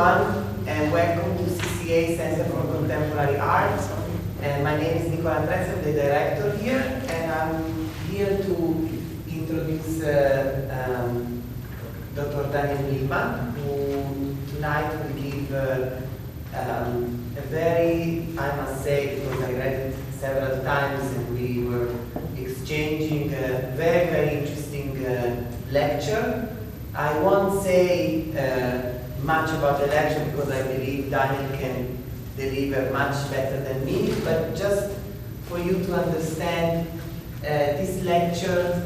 everyone, and welcome to CCA Center for Contemporary Art. My name is Nicola Andres, I'm the director here, and I'm here to introduce Dr. Daniel Milman, who tonight will give a very, I must say, because I read it several times and we were exchanging a very, very interesting lecture. I won't say much about the lecture because I believe Daniel can deliver much better than me, but just for you to understand, this lecture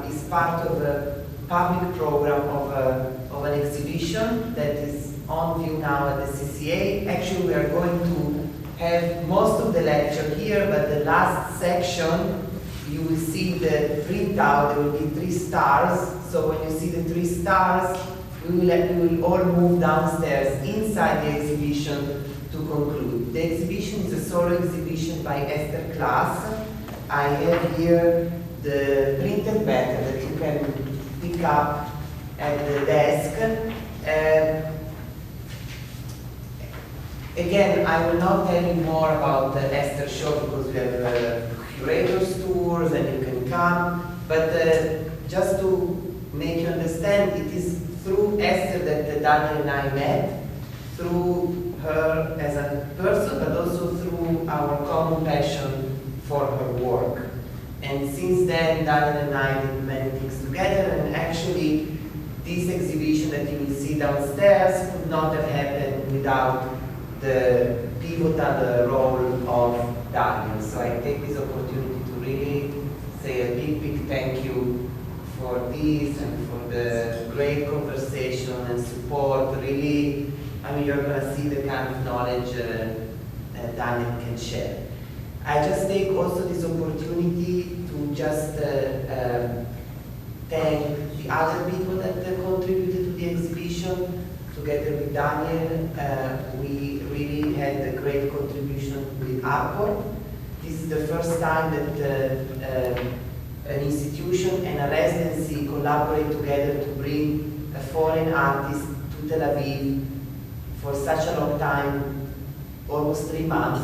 is part of a public program of an exhibition that is on view now at the CCA. Actually, we are going to have most of the lecture here, but the last section, you will see the printout, there will be 3 stars. So when you see the 3 stars, we will all move downstairs inside the exhibition to conclude. The exhibition is a solo exhibition by Esther Kläs. I have here the printed matter that you can pick up at the desk. Again, I will not tell you more about the Esther show because we have curators tours and you can come, but just to make you understand, it is through Esther that Daniel and I met, through her as a person, but also through our common passion for her work. And since then, Daniel and I did many things together, and actually, this exhibition that you will see downstairs could not have happened without the pivotal role of Daniel. So I take this opportunity to really say a big, big thank you for this and for the great conversation and support. Really, I mean, you're going to see the kind of knowledge Daniel can share. I just take also this opportunity to just thank the other people that contributed to the exhibition. Together with Daniel, we really had a great contribution with Arport. This is the first time that an institution and a residency collaborate together to bring a foreign artist to Tel Aviv for such a long time, almost 3 months,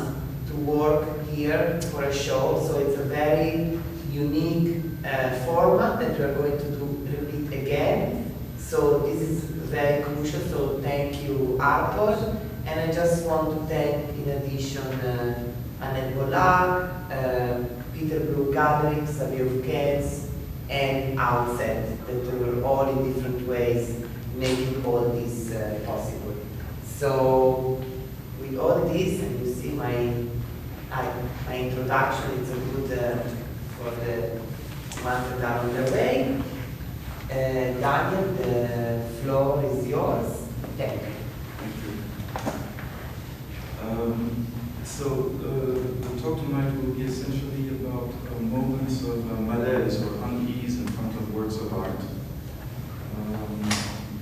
to work here for a show. So it's a very unique format that we are going to repeat again. So this is very crucial, so thank you, Arport. And I just want to thank, in addition, Annette Bollard, Peter Blue Gathering, Xavier Kens, and Outset, that were all in different ways making all this possible. So with all this, and you see my introduction, it's a good for the ones that are on their way. Daniel, the floor is yours. Thank you. So the talk tonight will be essentially about moments of malaise or unease in front of works of art.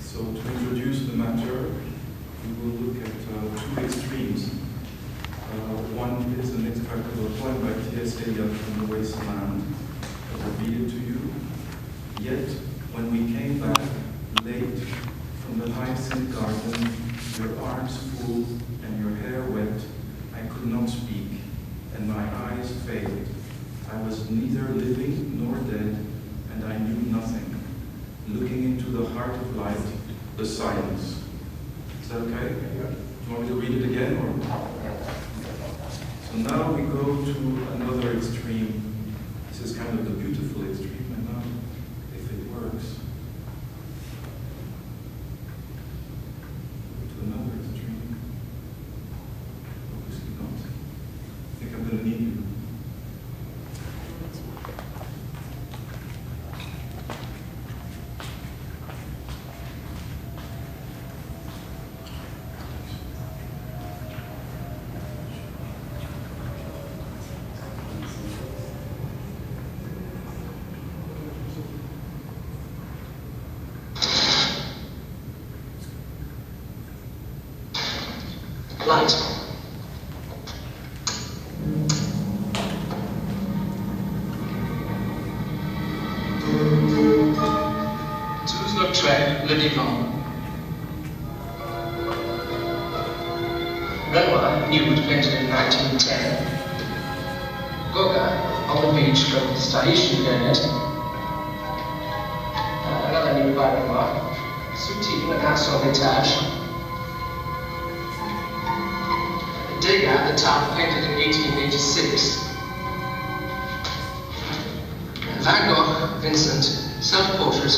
So to introduce the matter, we will look at 2 extremes. One is an extract of a poem by T.S. Eliot from The Wasteland. I will read it to you. Yet, when we came back late from the hyacinth garden, your arms full and your hair wet, I could not speak, and my eyes failed. I was neither living nor dead, and I knew nothing. Looking into the heart of light, the silence. Is that okay? Do you want me to read it again? Or? So now we go to another extreme. This is kind of the beautiful extreme, and now, if it works, go to another extreme. Obviously not. I think I'm going to need you. Light. Sous notre trait, le divan. He was painted in 1910. Goga on the beach from Staishin Granite. Another new by remark. Soutine and Assovitage. Degas, the top, painted in 1886. Van Gogh, Vincent, self-portrait,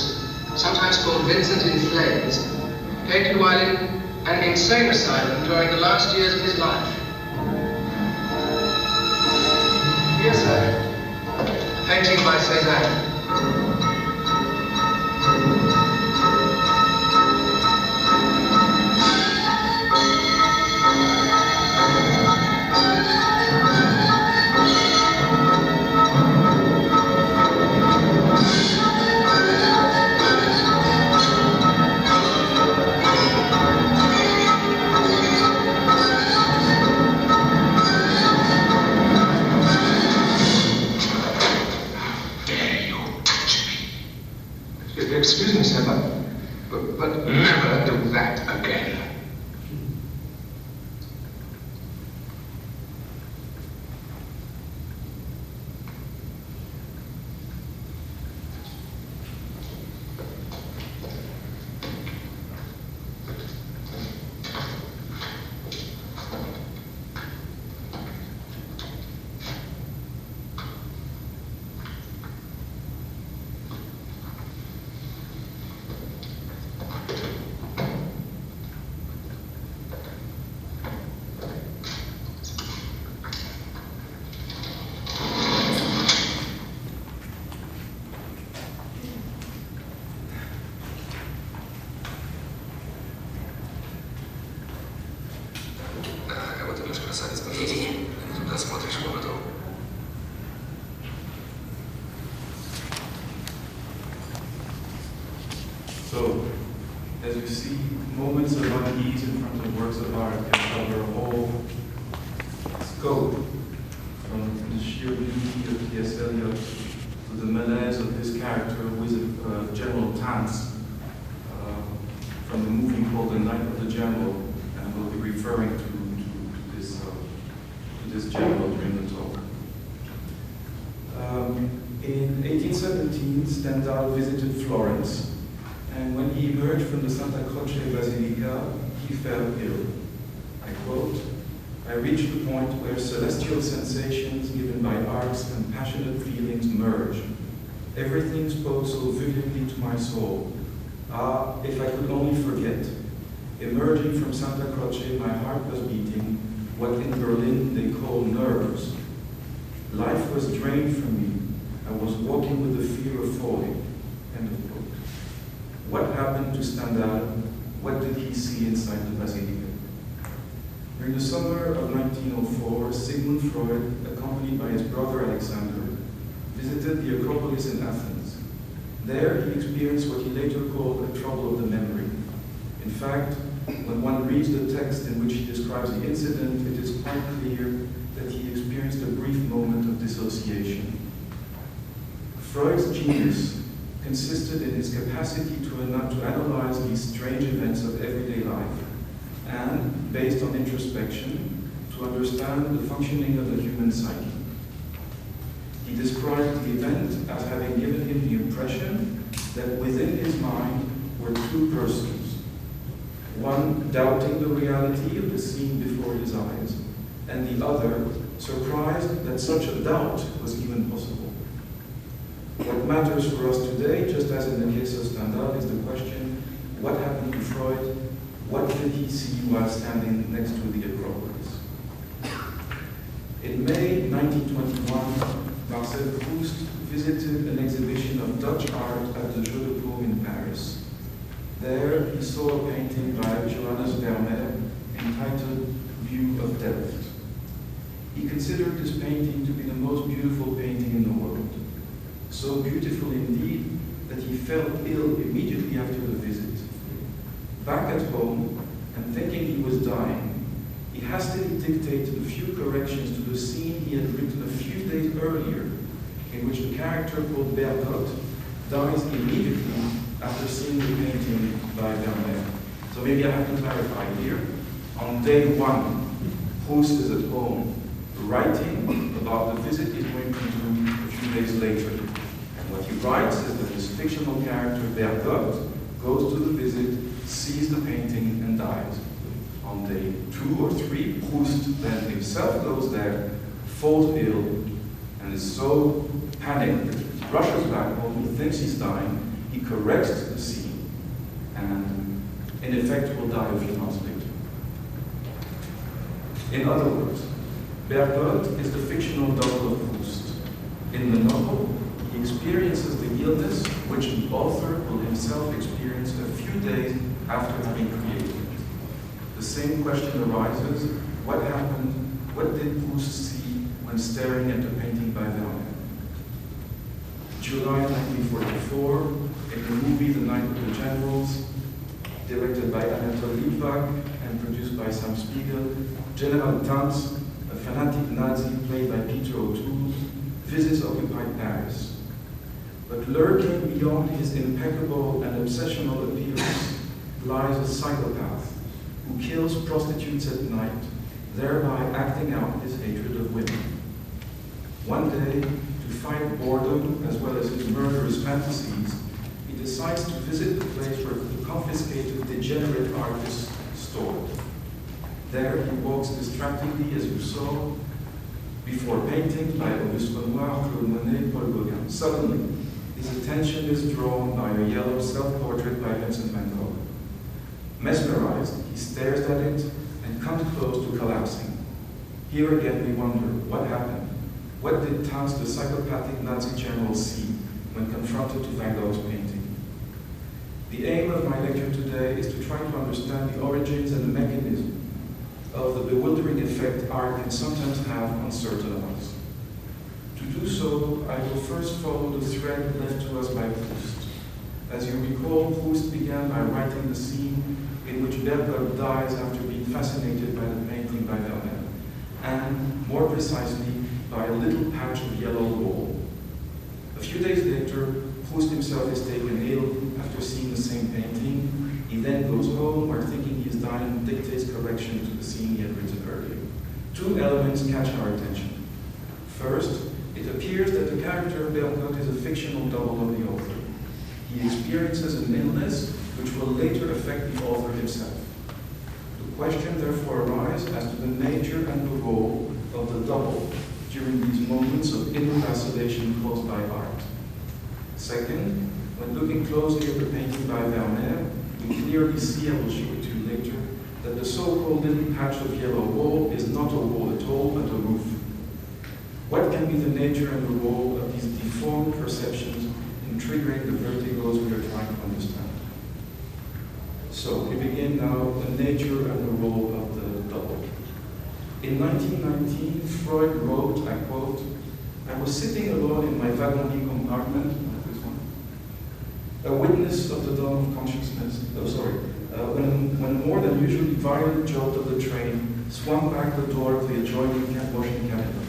sometimes called Vincent in Flames, painted while in an insane asylum during the last years of his life. Yes, sir. Painting by Cézanne. Excuse me, sir, but never do that again. So, as you see, moments of unease in front of works of art can cover a whole scope, from the sheer beauty of T.S. Eliot to the malaise of this character who is a General Tance, from the movie called The Night of the General, and we'll be referring to this general during the talk. In 1817, Stendhal visited Florence, and when he emerged from the Santa Croce Basilica, he fell ill. I quote, "I reached the point where celestial sensations given by arts and passionate feelings merge. Everything spoke so vividly to my soul. Ah, if I could only forget. Emerging from Santa Croce, my heart was beating what in Berlin they call nerves. Life was drained from me. I was walking with the fear of falling." End of quote. What happened to Stendhal? What did he see inside the Basilica? During the summer of 1904, Sigmund Freud, accompanied by his brother Alexander, visited the Acropolis in Athens. There he experienced what he later called a trouble of the memory. In fact, when one reads the text in which he describes the incident, it is quite clear that he experienced a brief moment of dissociation. Freud's genius consisted in his capacity to analyze these strange events of everyday life and, based on introspection, to understand the functioning of the human psyche. He described the event as having given him the impression that within his mind were two persons, one doubting the reality of the scene before his eyes, and the other surprised that such a doubt was even possible. What matters for us today, just as in the case of Stendhal, is the question, what happened to Freud? What did he see while standing next to the Acropolis? In May 1921, Marcel Proust visited an exhibition of Dutch art at the Jeu de Paume in Paris. There he saw a painting by Johannes Vermeer entitled View of Delft. He considered this painting to be the most beautiful painting in the world. So beautiful indeed that he fell ill immediately after the visit. Back at home, and thinking he was dying, he hastily dictated a few corrections to the scene he had written a few days earlier, in which the character called Bergotte dies immediately after seeing the painting by Vermeer. So maybe I have to clarify here. On day one, Proust is at home, writing about the visit he's going to do a few days later. And what he writes is that his fictional character, Bergotte, goes to the visit, sees the painting, and dies. On day 2 or 3, Proust then himself goes there, falls ill, and is so panicked that he rushes back home, he thinks he's dying, he corrects the scene, and in effect will die a few months later. In other words, Bergotte is the fictional double of Proust. In the novel, he experiences the illness which the author will himself experience a few days after having created it. The same question arises: what happened? What did Proust see when staring at the painting by Milman? July 1944, in the movie The Night of the Generals, directed by Anatole Litvak and produced by Sam Spiegel, General Tanz, a fanatic Nazi played by Peter O'Toole, visits occupied Paris. But lurking beyond his impeccable and obsessional appearance lies a psychopath who kills prostitutes at night, thereby acting out his hatred of women. One day, to fight boredom as well as his murderous fantasies, he decides to visit the place where the confiscated degenerate artists stored. There he walks distractingly, as you saw, before paintings by Auguste Renoir, Claude Monet, Paul Gauguin. Suddenly, his attention is drawn by a yellow self-portrait by Vincent van Gogh. Mesmerized, he stares at it and comes close to collapsing. Here again we wonder, what happened? What did Tanz, the psychopathic Nazi general, see when confronted to Van Gogh's painting? The aim of my lecture today is to try to understand the origins and the mechanism of the bewildering effect art can sometimes have on certain of us. To do so, I will first follow the thread left to us by Proust. As you recall, Proust began by writing the scene in which Bergotte dies after being fascinated by the painting by Milman, and more precisely, by a little patch of yellow wall. A few days later, Proust himself is taken ill after seeing the same painting. He then goes home, where thinking he is dying dictates correction to the scene he had written earlier. Two elements catch our attention. First, it appears that the character of Bergotte is a fictional double of the author. He experiences an illness which will later affect the author himself. The question therefore arises as to the nature and the role of the double during these moments of inner vacillation caused by art. Second, when looking closely at the painting by Vermeer, we clearly see, I will show it to you later, that the so-called little patch of yellow wall is not a wall at all, but a roof. What can be the nature and the role of these deformed perceptions in triggering the vertigos we are trying to understand? So we begin now the nature and the role of the double. In 1919, Freud wrote, I quote, "I was sitting alone in my wagon compartment, this one, a witness of the dawn of consciousness, when a more than usually violent jolt of the train swung back the door of the adjoining washing cabinet,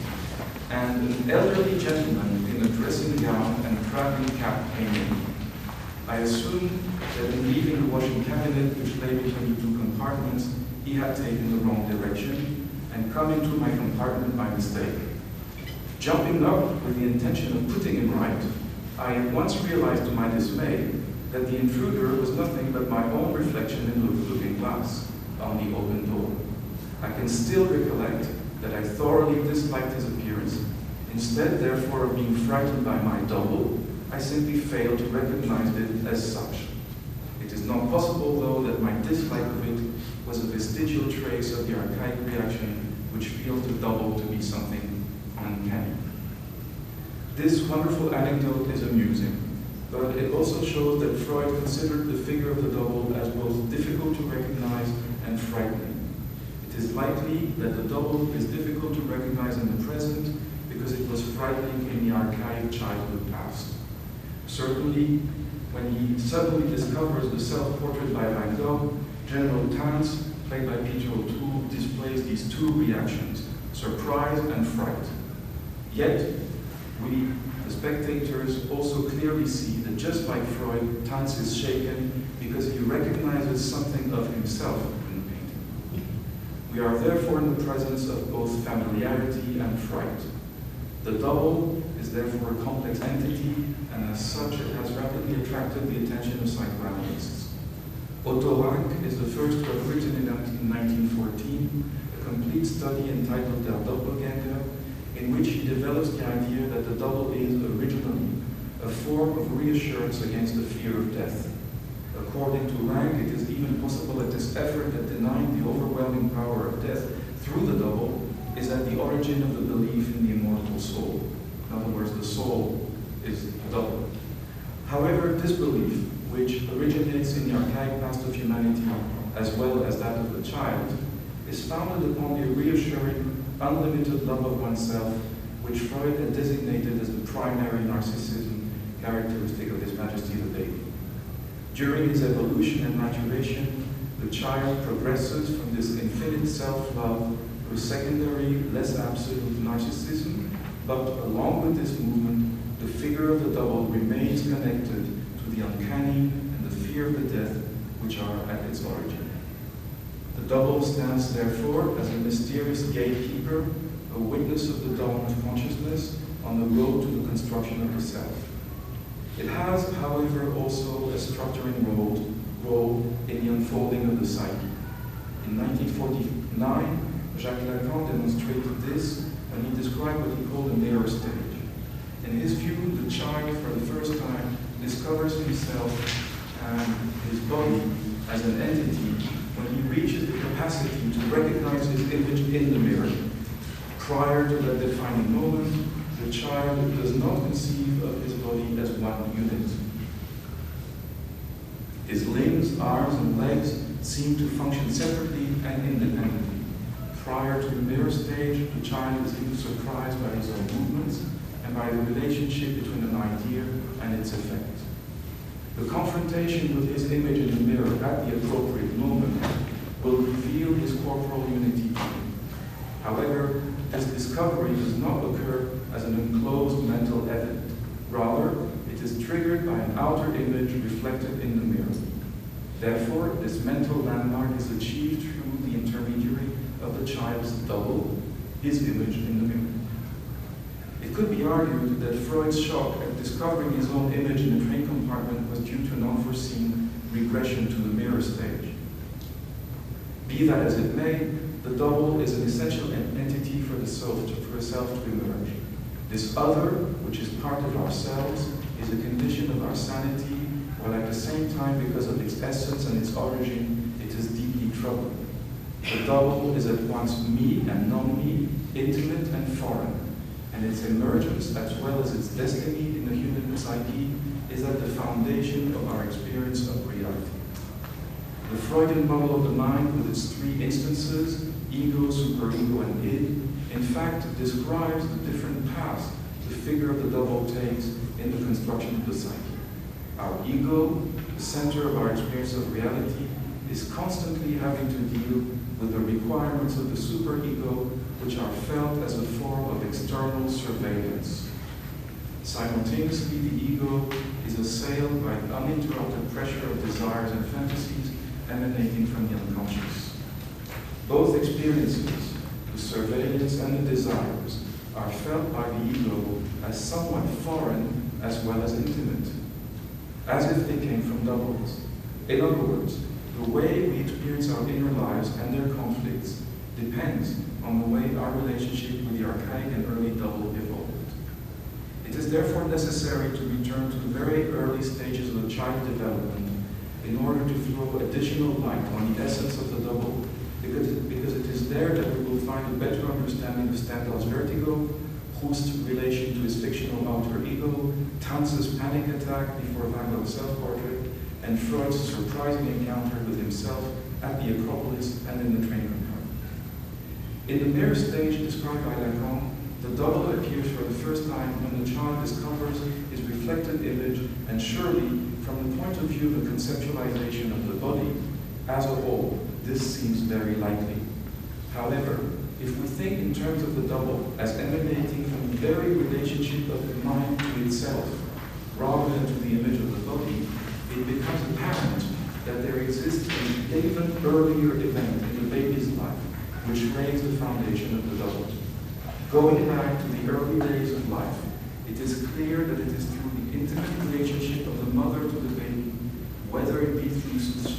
and an elderly gentleman in a dressing gown and traveling cap came in. I assumed that in leaving the washing cabinet, which lay between the two compartments, he had taken the wrong direction and come into my compartment by mistake. Jumping up with the intention of putting him right, I at once realized to my dismay that the intruder was nothing but my own reflection in the looking glass on the open door. I can still recollect that I thoroughly disliked his appearance. Instead, therefore, of being frightened by my double, I simply failed to recognize it as such. It is not possible, though, that my dislike of it was a vestigial trace of the archaic reaction which feels the double to be something uncanny." This wonderful anecdote is amusing, but it also shows that Freud considered the figure of the double as both difficult to recognize and frightening. It is likely that the double is difficult to recognize in the present because it was frightening in the archaic childhood past. Certainly, when he suddenly discovers the self-portrait by Van Gogh, General Tanz, played by Peter O'Toole, displays these two reactions, surprise and fright. Yet, we, the spectators, also clearly see that just like Freud, Tanz is shaken because he recognizes something of himself in the painting. We We are therefore in the presence of both familiarity and fright. The double is therefore a complex entity, and as such it has rapidly attracted the attention of psychoanalysts. Otto Rank is the first to have written in 1914 a complete study entitled Der Doppelgänger, in which he develops the idea that the double is originally a form of reassurance against the fear of death. According to Rank, it is even possible that this effort at denying the overwhelming power of death through the double is at the origin of the belief in the immortal soul. In other words, the soul is double. However, this belief, which originates in the archaic past of humanity as well as that of the child, is founded upon the reassuring, unlimited love of oneself, which Freud had designated as the primary narcissism characteristic of His Majesty the Baby. During his evolution and maturation, the child progresses from this infinite self-love to a secondary, less absolute narcissism, but along with this movement, the figure of the double remains connected to the uncanny and the fear of the death, which are at its origin. The double stands, therefore, as a mysterious gatekeeper, a witness of the dawn of consciousness on the road to the construction of the self. It has, however, also a structuring role in the unfolding of the psyche. In 1949, Jacques Lacan demonstrated this when he described what he called a mirror stage. In his view, the child, for the first time, discovers himself and his body as an entity when he reaches the capacity to recognize his image in the mirror. Prior to that defining moment, the child does not conceive of his body as one unit. His limbs, arms, and legs seem to function separately and independently. Prior to the mirror stage, the child is even surprised by his own movements and by the relationship between an idea and its effect. The confrontation with his image in the mirror at the appropriate moment will reveal his corporal unity to him. However, this discovery does not occur as an enclosed mental event. Rather, it is triggered by an outer image reflected in the mirror. Therefore, this mental landmark is achieved through the intermediary of the child's double, his image in the mirror. It could be argued that Freud's shock at discovering his own image in a train compartment was due to an unforeseen regression to the mirror stage. Be that as it may, the double is an essential entity for the self to emerge. This other, which is part of ourselves, is a condition of our sanity, while at the same time, because of its essence and its origin, it is deeply troubled. The double is at once me and non-me, intimate and foreign, and its emergence, as well as its destiny in the human psyche, is at the foundation of our experience of reality. The Freudian model of the mind, with its three instances, ego, superego, and id, in fact describes the different paths the figure of the double takes in the construction of the psyche. Our ego, the center of our experience of reality, is constantly having to deal with the requirements of the superego, which are felt as a form of external surveillance. Simultaneously, the ego is assailed by the uninterrupted pressure of desires and fantasies emanating from the unconscious. Both experiences, the surveillance and the desires, are felt by the ego as somewhat foreign as well as intimate, as if they came from doubles. In other words, the way we experience our inner lives and their conflicts depends on the way our relationship with the archaic and early double evolved. It is therefore necessary to return to the very early stages of the child development in order to throw additional light on the essence of the double, because it is there that we will find a better understanding of Stendhal's vertigo, Proust's relation to his fictional alter ego, Tanz's panic attack before Van Gogh's self-portrait, and Freud's surprising encounter with himself at the Acropolis and in the train compartment. In the mirror stage described by Lacan, the double appears for the first time when the child discovers his reflected image, and surely, from the point of view of the conceptualization of the body as a whole, this seems very likely. However, if we think in terms of the double as emanating from the very relationship of the mind to itself, rather than to the image of the body, it becomes apparent that there exists an even earlier event in the baby's life, which lays the foundation of the double. Going back to the early days of life, it is clear that it is through the intimate relationship of the mother to the baby, whether it be through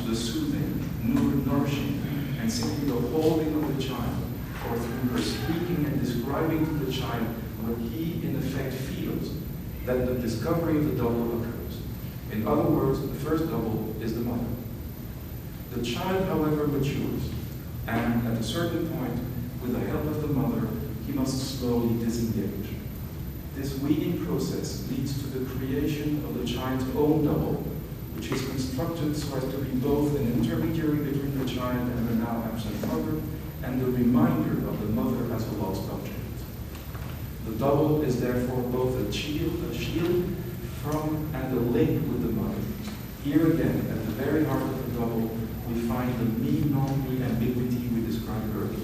the soothing, nourishing, and simply the holding of the child, or through her speaking and describing to the child what he in effect feels, that the discovery of the double occurs. In other words, the first double is the mother. The child, however, matures, and at a certain point, with the help of the mother, he must slowly disengage. This weaning process leads to the creation of the child's own double, which is constructed so as to be both an intermediary between the child and the now absent mother, and the reminder of the mother as a lost object. The double is therefore both a shield from and a link with the mother. Here again, at the very heart of the double, we find the me-non-me ambiguity we described earlier.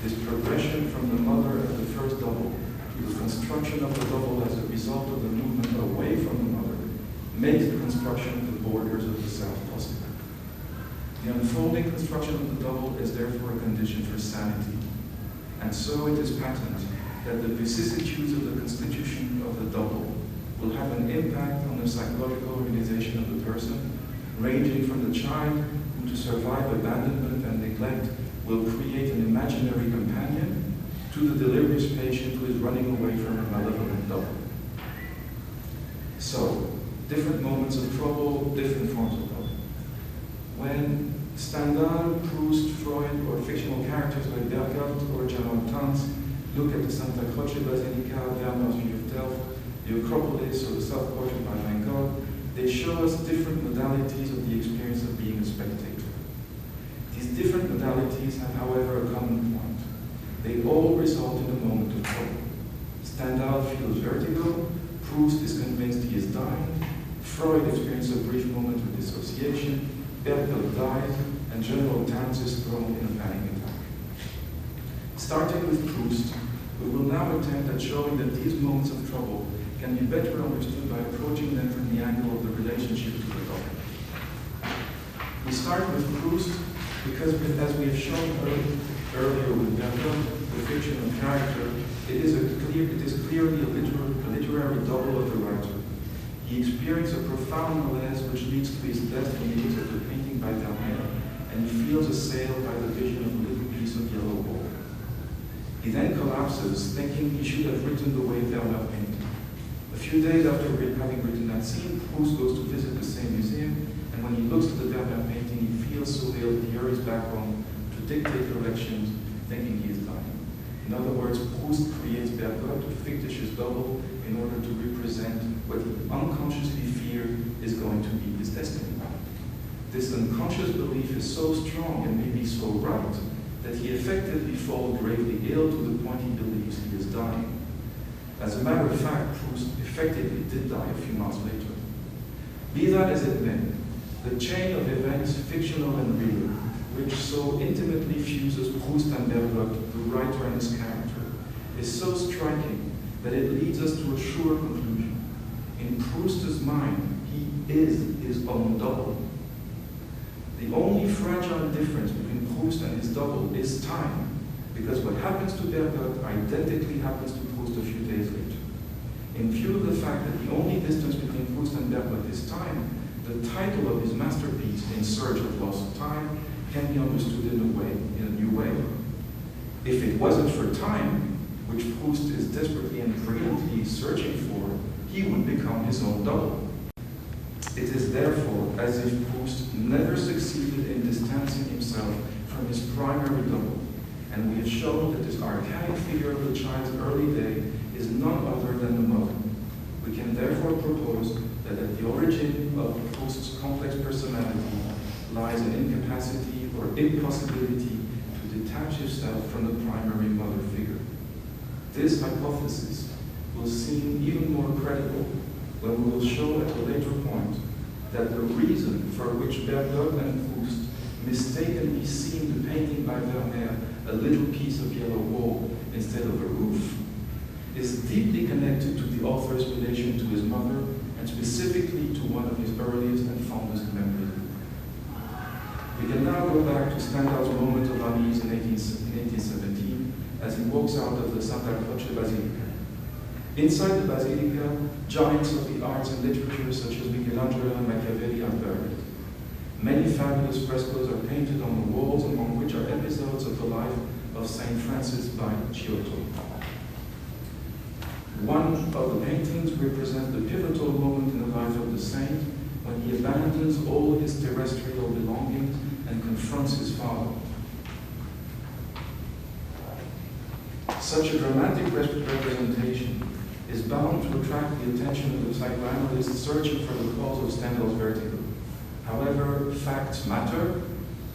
This progression from the mother as the first double to the construction of the double as a result of the movement away from the mother makes the construction of the borders of the self possible. The unfolding construction of the double is therefore a condition for sanity. And so it is patent that the vicissitudes of the constitution of the double will have an impact on the psychological organization of the person, ranging from the child who, to survive abandonment and neglect, will create an imaginary companion, to the delirious patient who is running away from a malevolent double. So, different moments of trouble, different forms of double. When Stendhal, Proust, Freud, or fictional characters like Bergalt or Gerald Tanz look at the Santa Croce Basilica, Vermeer's View of Delft, the Acropolis, or the South Portrait by Van Gogh, they show us different modalities of the experience of being a spectator. These different modalities have, however, a common point. They all result in a moment of trouble. Stendhal feels vertigo, Proust is convinced he is dying, Freud experiences a brief moment of dissociation, Bergalt dies, and General Tanz is thrown in a panic attack. Starting with Proust, we will now attempt at showing that these moments of trouble can be better understood by approaching them from the angle of the relationship to the double. We start with Proust because, as we have shown earlier with Bergalt, the fictional character, it is clearly a literary double of the writer. He experienced a profound malaise which leads to his death in the use of the painting by Vermeer, and he feels assailed by the vision of a little piece of yellow wool. He then collapses, thinking he should have written the way Vermeer painted. A few days after having written that scene, Proust goes to visit the same museum, and when he looks at the Vermeer painting, he feels so ill that he hurries back home to dictate corrections, thinking he is dying. In other words, Proust creates Bergalt, a fictitious double, in order to represent what he unconsciously feared is going to be his destiny. This unconscious belief is so strong and maybe so right that he effectively falls gravely ill to the point he believes he is dying. As a matter of fact, Proust effectively did die a few months later. Be that as it may, the chain of events, fictional and real, which so intimately fuses Proust and Bergalt, the writer and his character, is so striking that it leads us to a sure conclusion. In Proust's mind, he is his own double. The only fragile difference between Proust and his double is time, because what happens to Bergalt identically happens to Proust a few days later. In view of the fact that the only distance between Proust and Bergalt is time, the title of his masterpiece, In Search of Lost Time, can be understood in a new way. If it wasn't for time, which Proust is desperately and brilliantly searching for, he would become his own double. It is therefore as if Proust never succeeded in distancing himself from his primary double, and we have shown that this archaic figure of the child's early day is none other than the mother. We can therefore propose that at the origin of Proust's complex personality lies an incapacity or impossibility to detach himself from the primary mother figure. This hypothesis will seem even more credible when we will show at a later point that the reason for which Bergalt and Proust mistakenly seem the painting by Vermeer a little piece of yellow wool instead of a roof is deeply connected to the author's relation to his mother, and specifically to one of his earliest and fondest memories. We can now go back to Stendhal's moment of unease in 1817 as he walks out of the Santa Croce Basilica. Inside the Basilica, giants of the arts and literature such as Michelangelo and Machiavelli are buried. Many fabulous frescoes are painted on the walls, among which are episodes of the life of Saint Francis by Giotto. One of the paintings represents the pivotal moment in the life of the saint when he abandons all his terrestrial belongings and confronts his father. Such a dramatic representation is bound to attract the attention of the psychoanalyst searching for the cause of Stendhal's vertigo. However, facts matter,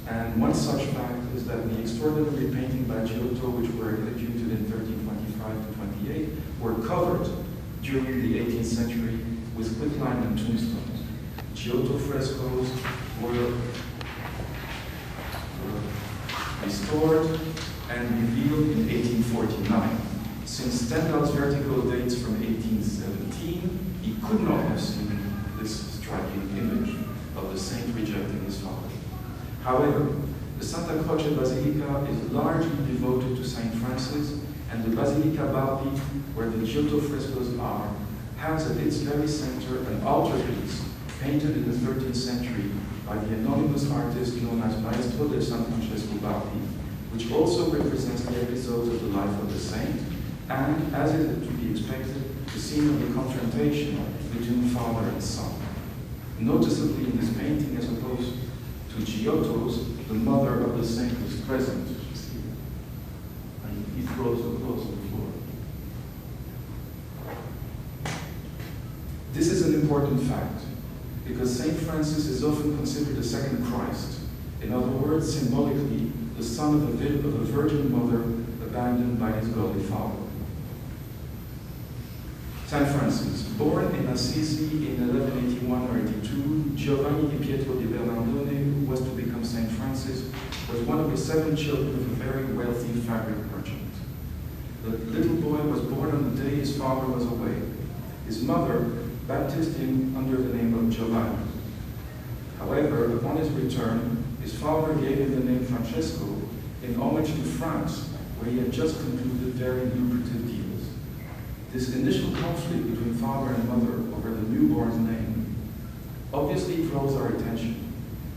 and one such fact is that the extraordinary painting by Giotto, which were executed in 1325 to 28, were covered during the 18th century with quicklime and tombstones. Giotto frescoes were restored and revealed in 1849. Since Stendhal's vertigo dates from 1817, he could not have seen this striking image of the saint rejecting his father. However, the Santa Croce Basilica is largely devoted to Saint Francis, and the Basilica Bardi, where the Giotto frescoes are, has at its very center an altarpiece painted in the 13th century by the anonymous artist known as Maestro del San Francesco Bardi, which also represents the episodes of the life of the saint, and, as is to be expected, the scene of the confrontation between father and son. Noticeably in this painting, as opposed to Giotto's, the mother of the saint is present. And he throws the clothes on the floor. This is an important fact, because Saint Francis is often considered a second Christ. In other words, symbolically, the son of a virgin mother abandoned by his godly father. Saint Francis, born in Assisi in 1181 or 82, Giovanni di Pietro di Bernardone, who was to become Saint Francis, was one of the 7 children of a very wealthy fabric merchant. The little boy was born on the day his father was away. His mother baptized him under the name of Giovanni. However, upon his return, his father gave him the name Francesco in homage to France, where he had just concluded very lucrative deals. This initial conflict between father and mother over the newborn's name obviously draws our attention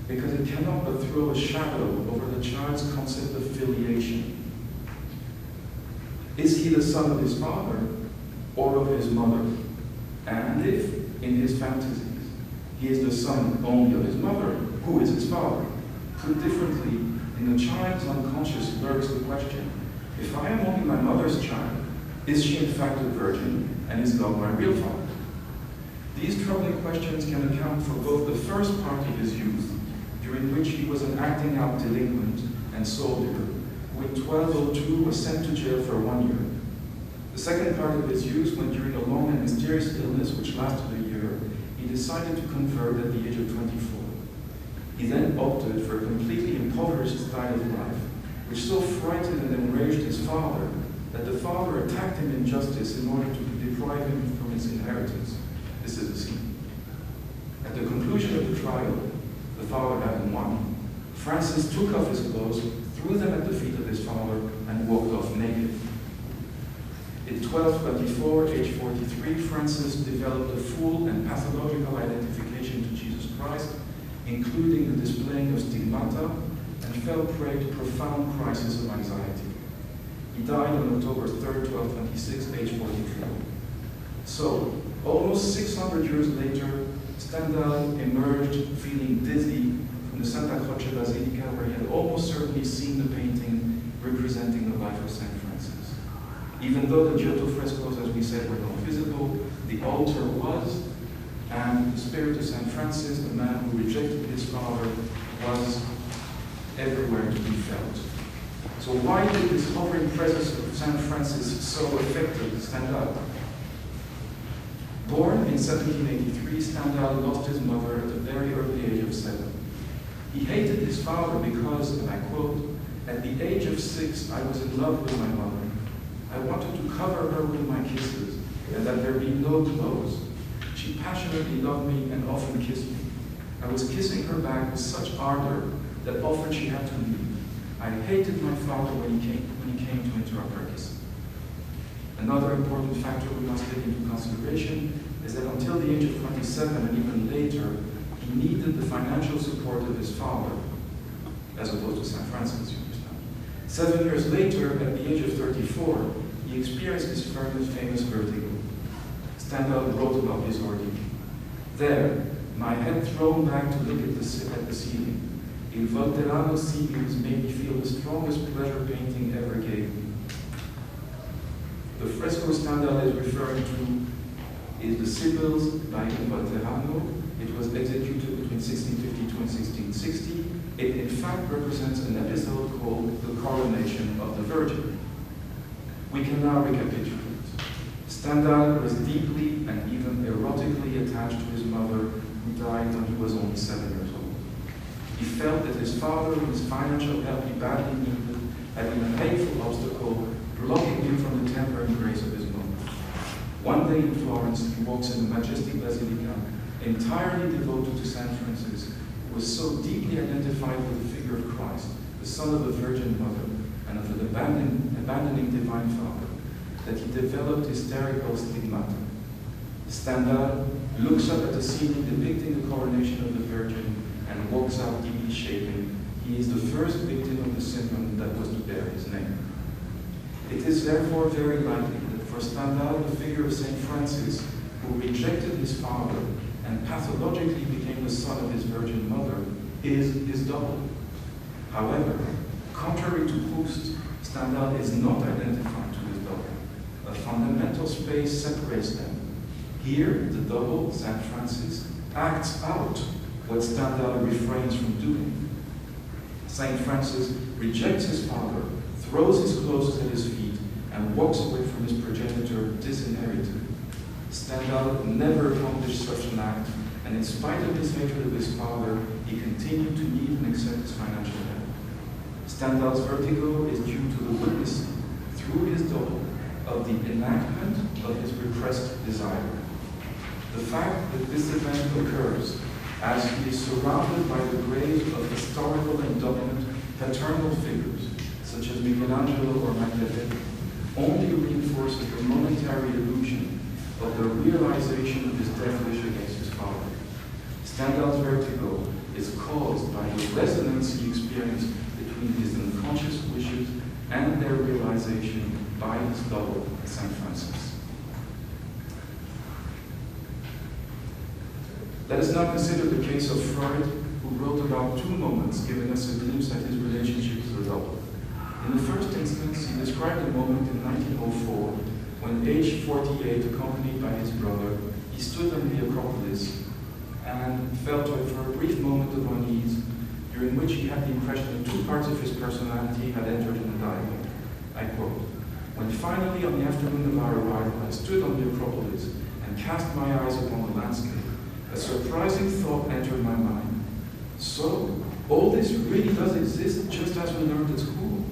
because it cannot but throw a shadow over the child's concept of filiation. Is he the son of his father or of his mother? And if, in his fantasies, he is the son only of his mother, who is his father? Put differently, in the child's unconscious lurks the question, if I am only my mother's child, is she in fact a virgin, and is God my real father? These troubling questions can account for both the first part of his youth, during which he was an acting out delinquent and soldier, who in 1202 was sent to jail for 1 year. The second part of his youth, when during a long and mysterious illness which lasted a year, he decided to convert at the age of 24. He then opted for a completely impoverished style of life, which so frightened and enraged his father that the father attacked him in justice in order to deprive him from his inheritance. This is the scene. At the conclusion of the trial, the father having won, Francis took off his clothes, threw them at the feet of his father, and walked off naked. In 1224, age 43, Francis developed a full and pathological identification to Jesus Christ, including the displaying of stigmata, and fell prey to profound crisis of anxiety. He died on October 3, 1226, age 44. So, almost 600 years later, Stendhal emerged feeling dizzy from the Santa Croce Basilica, where he had almost certainly seen the painting representing the life of Saint Francis. Even though the Giotto frescoes, as we said, were not visible, the altar was, and the spirit of Saint Francis, the man who rejected his father, was everywhere to be felt. So why did this hovering presence of Saint Francis so affect Stendhal? Born in 1783, Stendhal lost his mother at a very early age of 7. He hated his father because, and I quote, "At the age of 6, I was in love with my mother. I wanted to cover her with my kisses, and that there be no clothes. She passionately loved me and often kissed me. I was kissing her back with such ardor that often she had to leave. I hated my father when he came to interrupt our kiss. Another important factor we must take into consideration is that until the age of 27 and even later, he needed the financial support of his father, as opposed to St. Francis, you understand. 7 years later, at the age of 34, he experienced his famous vertigo. Stendhal wrote about his ordeal. There, my head thrown back to look at the ceiling. Il Volterrano Sibius made me feel the strongest pleasure painting ever gave me. The fresco Stendhal is referring to is the Sibyls by Il Volterrano. It was executed between 1652 and 1660. It in fact represents an episode called the Coronation of the Virgin. We can now recapitulate. Stendhal was deeply and even erotically attached to his mother, who died when he was only 7 years old. He felt that his father, whose financial help he badly needed, had been a painful obstacle, blocking him from the temper and grace of his mother. One day in Florence, he walks in the majestic basilica, entirely devoted to St. Francis, who was so deeply identified with the figure of Christ, the Son of the Virgin Mother, and of the abandoning Divine Father, that he developed hysterical stigmata. Stendhal looks up at the ceiling depicting the coronation of the Virgin and walks out deeply shaken. He is the first victim of the syndrome that was to bear his name. It is therefore very likely that for Stendhal, the figure of St. Francis, who rejected his father and pathologically became the son of his Virgin Mother, is his double. However, contrary to Proust, Stendhal is not identified to his double. A fundamental space separates them. Here, the double, St. Francis, acts out what Stendhal refrains from doing. St. Francis rejects his father, throws his clothes at his feet, and walks away from his progenitor disinherited. Stendhal never accomplished such an act, and in spite of his hatred of his father, he continued to need and accept his financial help. Stendhal's vertigo is due to the witnessing, through his double, of the enactment of his repressed desire. The fact that this event occurs as he is surrounded by the graves of historical and dominant paternal figures, such as Michelangelo or Machiavelli, only reinforces the momentary illusion of the realization of his death wish against his father. Stendhal's vertigo is caused by the resonance he experienced between his unconscious wishes and their realization by his double, St. Francis. Let us now consider the case of Freud, who wrote about 2 moments, giving us a glimpse at his relationship to the double. In the first instance, he described a moment in 1904 when, aged 48, accompanied by his brother, he stood on the Acropolis and felt for a brief moment of unease, during which he had the impression that 2 parts of his personality had entered in a dialogue. I quote, "When finally on the afternoon of our arrival I stood on the Acropolis and cast my eyes upon the landscape, a surprising thought entered my mind. So, all this really does exist just as we learned at school.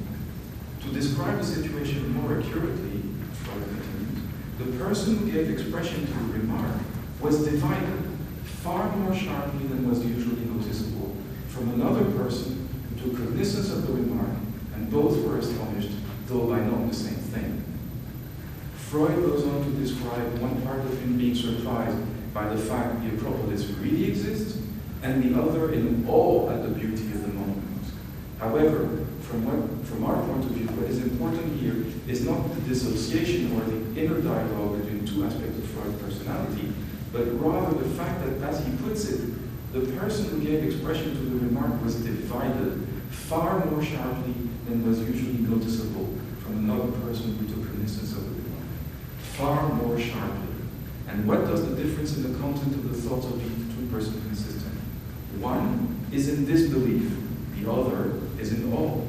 To describe the situation more accurately," Freud continues, "the person who gave expression to the remark was divided, far more sharply than was usually noticeable, from another person who took cognizance of the remark, and both were astonished, though by not the same thing." Freud goes on to describe one part of him being surprised by the fact the Acropolis really exists, and the other in awe at the beauty of the monument. However, from our point of view, what is important here is not the dissociation or the inner dialogue between 2 aspects of Freud's personality, but rather the fact that, as he puts it, the person who gave expression to the remark was divided far more sharply than was usually noticeable from another person who took cognizance of the remark. Far more sharply. And what does the difference in the content of the thoughts of these 2 persons consist in? One is in disbelief, the other is in awe.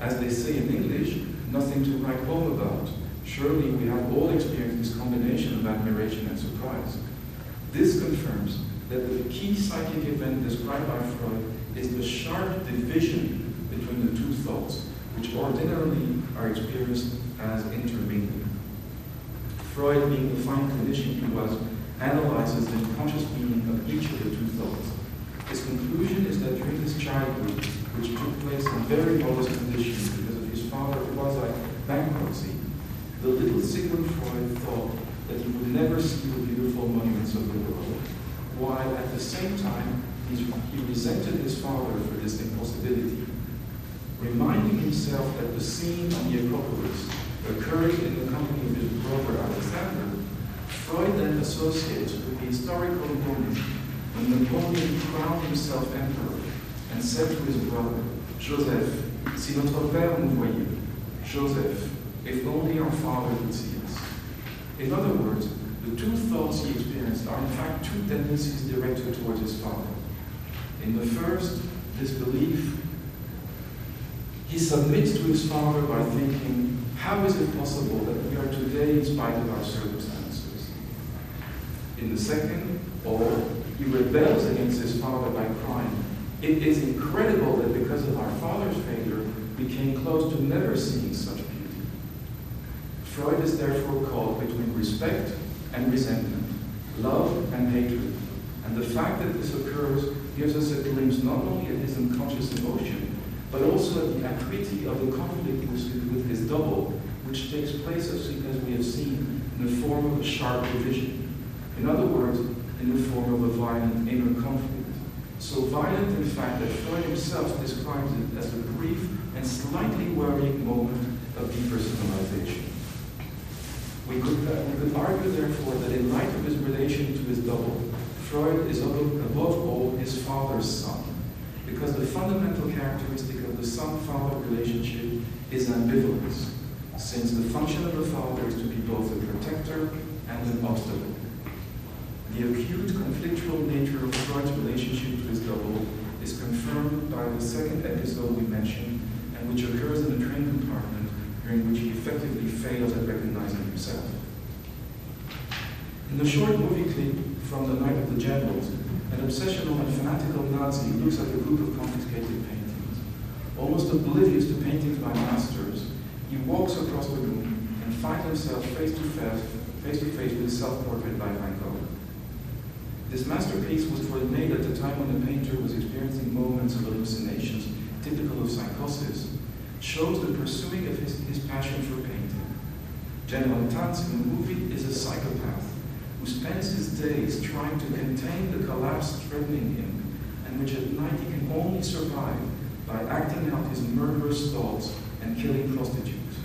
As they say in English, nothing to write home about. Surely we have all experienced this combination of admiration and surprise. This confirms that the key psychic event described by Freud is the sharp division between the 2 thoughts, which ordinarily are experienced as intermingling. Freud, being the fine clinician he was, analyzes the conscious meaning of each of the 2 thoughts. His conclusion is that during his childhood, which took place in very modest conditions because of his father's quasi-bankruptcy, the little Sigmund Freud thought that he would never see the beautiful monuments of the world, while at the same time he resented his father for this impossibility. Reminding himself that the scene on the Acropolis occurred in the company of his brother Alexander, Freud then associates with the historical moment when Napoleon crowned himself emperor and said to his brother, Joseph, si notre père nous voyait, Joseph, if only our father could see us. In other words, the two thoughts he experienced are in fact two tendencies directed towards his father. In the first, this belief, he submits to his father by thinking, how is it possible that we are today in spite of our circumstances? In the second, or he rebels against his father by crying, it is incredible that because of our father's failure, we came close to never seeing such beauty. Freud is therefore caught between respect and resentment, love and hatred, and the fact that this occurs gives us a glimpse not only at his unconscious emotion, but also at the acuity of the conflict with his double, which takes place, as we have seen, in the form of a sharp division. In other words, in the form of a violent inner conflict. So violent, in fact, that Freud himself describes it as a brief and slightly worrying moment of depersonalization. We could argue, therefore, that in light of his relation to his double, Freud is above all his father's son, because the fundamental characteristic of the son-father relationship is ambivalence, since the function of the father is to be both a protector and an obstacle. The acute conflictual nature of Freud's relationship to his double is confirmed by the second episode we mentioned, and which occurs in the train compartment, during which he effectively fails at recognizing himself. In the short movie clip from The Night of the Generals, an obsessional and fanatical Nazi looks at a group of confiscated paintings. Almost oblivious to paintings by masters, he walks across the room and finds himself face to face with a self-portrait by Van Gogh. This masterpiece was made at the time when the painter was experiencing moments of hallucinations typical of psychosis, shows the pursuing of his passion for painting. General Tanz in the movie is a psychopath who spends his days trying to contain the collapse threatening him, and which at night he can only survive by acting out his murderous thoughts and killing prostitutes.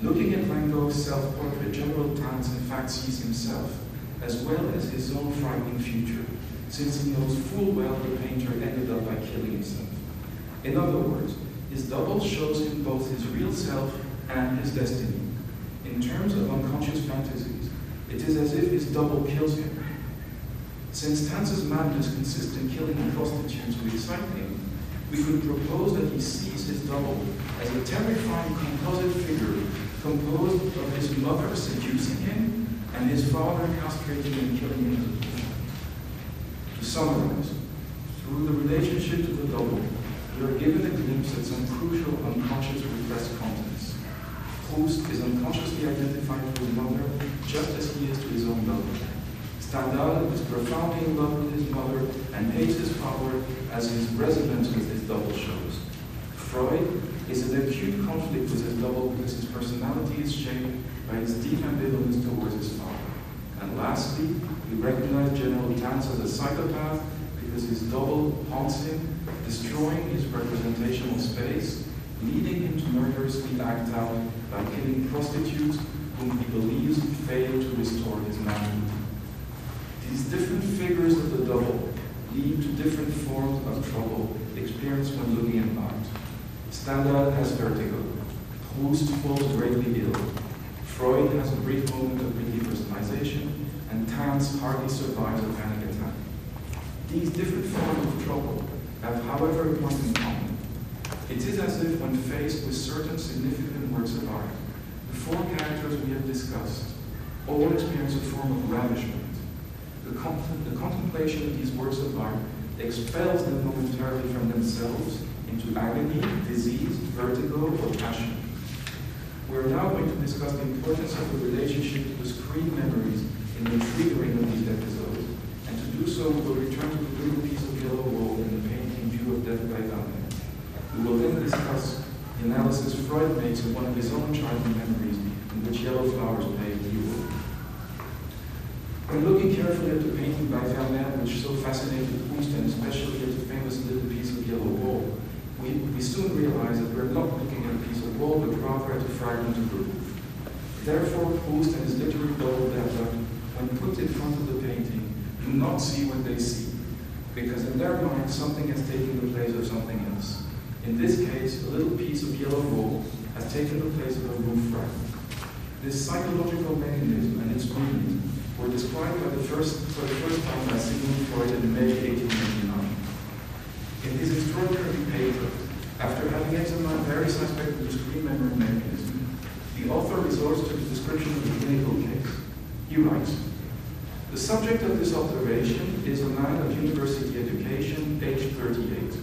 Looking at Van Gogh's self-portrait, General Tanz in fact sees himself, as well as his own frightening future, since he knows full well the painter ended up by killing himself. In other words, his double shows him both his real self and his destiny. In terms of unconscious fantasies, it is as if his double kills him. Since Tanz's madness consists in killing prostitutes to excite him, we could propose that he sees his double as a terrifying composite figure composed of his mother seducing him and his father castrating and killing him. To summarize, through the relationship to the double, we are given a glimpse at some crucial unconscious repressed contents. Proust is unconsciously identified to his mother just as he is to his own double. Stendhal is profoundly in love with his mother and hates his father as his resonance with his double shows. Freud is in acute conflict with his double because his personality is shaped by his deep ambivalence towards his father. And lastly, we recognize General Tanz as a psychopath because his double haunts him, destroying his representational space, leading him to murderously act out by killing prostitutes whom he believes failed to restore his manhood. These different figures of the double lead to different forms of trouble experienced when looking at art. Stendhal has vertigo. Proust falls greatly ill. Freud has a brief moment of depersonalization, and Tanz hardly survives a panic attack. These different forms of trouble have, however, one in common. It is as if when faced with certain significant works of art, the four characters we have discussed all experience a form of ravishment. The contemplation of these works of art expels them momentarily from themselves into agony, disease, vertigo, or passion. We are now going to discuss the importance of the relationship to the screen memories in the triggering of these episodes, and to do so we will return to the little piece of yellow wool in the painting View of Death by Van Gogh. Freud makes of one of his own childhood memories in which yellow flowers play a key role. When looking carefully at the painting by Vermeer, which so fascinated Proust, and especially at the famous little piece of yellow wall, we soon realize that we're not looking at a piece of wall, but rather at a fragment of the roof. Therefore, Proust and his literary double-decker, when put in front of the painting, do not see what they see, because in their mind something has taken the place of something else. In this case, a little piece of yellow wall has taken the place of a roof fragment. This psychological mechanism and its meaning were described for the first time by Sigmund Freud in May 1889. In his extraordinary paper, after having examined various aspects of the screen memory mechanism, the author resorts to the description of the clinical case. He writes, "The subject of this observation is a man of university education, aged 38.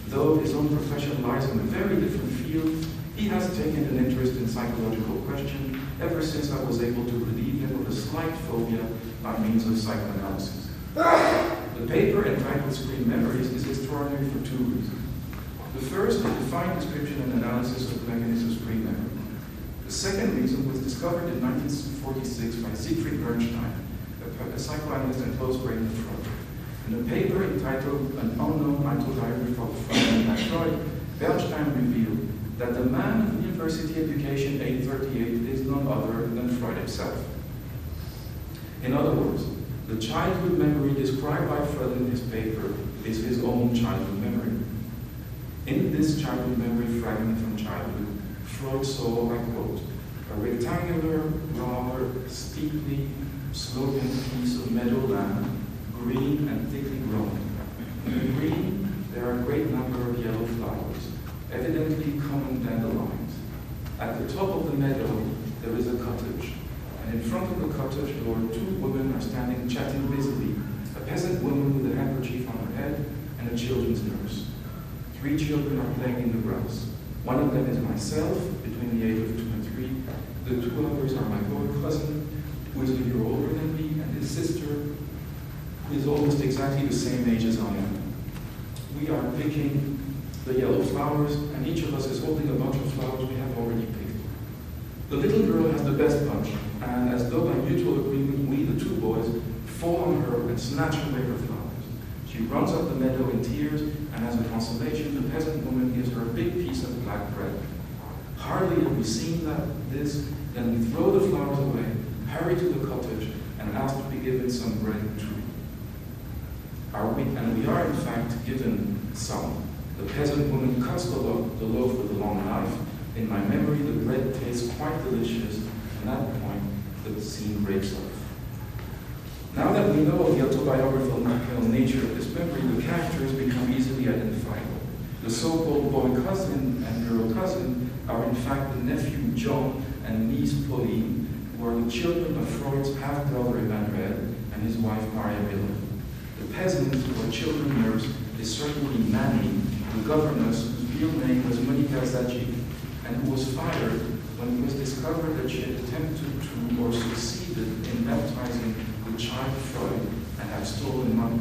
Though his own profession lies in a very different field, he has taken an interest in psychological questions ever since I was able to relieve him of a slight phobia by means of psychoanalysis." The paper entitled Screen Memories is extraordinary for two reasons. The first, a defined description and analysis of the mechanism of screen memory. The second reason was discovered in 1946 by Siegfried Bernstein, a psychoanalyst and close friend of Freud. In a paper entitled An Unknown Autobiography of Freud by Freud, Bernstein revealed that the man of university education, age 38, is none other than Freud himself. In other words, the childhood memory described by Freud in his paper is his own childhood memory. In this childhood memory fragment from childhood, Freud saw, I quote, "a rectangular, rather steeply sloping piece of meadow land, green and thickly grown. In the green, there are a great number of yellow flowers, evidently common dandelions. At the top of the meadow, there is a cottage, and in front of the cottage door, two women are standing chatting busily, a peasant woman with a handkerchief on her head and a children's nurse. 3 children are playing in the grass. One of them is myself, between the age of 2 and 3. The 2 others are my boy cousin, who is a year older than me, and his sister, who is almost exactly the same age as I am. We are picking the yellow flowers, and each of us is holding a bunch of flowers we have already picked. The little girl has the best bunch, and as though by mutual agreement, we, the 2 boys, fall on her and snatch away her flowers. She runs up the meadow in tears, and as a consolation, the peasant woman gives her a big piece of black bread. Hardly have we seen this, then we throw the flowers away, hurry to the cottage, and ask to be given some bread too. And we are in fact given some. The peasant woman cuts the loaf with a long knife. In my memory, the bread tastes quite delicious, and at that point, the scene breaks off. Now that we know the autobiographical nature of this memory, the characters become easily identifiable. The so-called boy cousin and girl cousin are in fact the nephew John and niece Pauline, who are the children of Freud's half-brother Emmanuel and his wife Maria Milman. The peasant, who are children nurse, is certainly Nanny, the governess whose real name was Monika Zajic, and who was fired when it was discovered that she had attempted to or succeeded in baptizing the child Freud and had stolen money.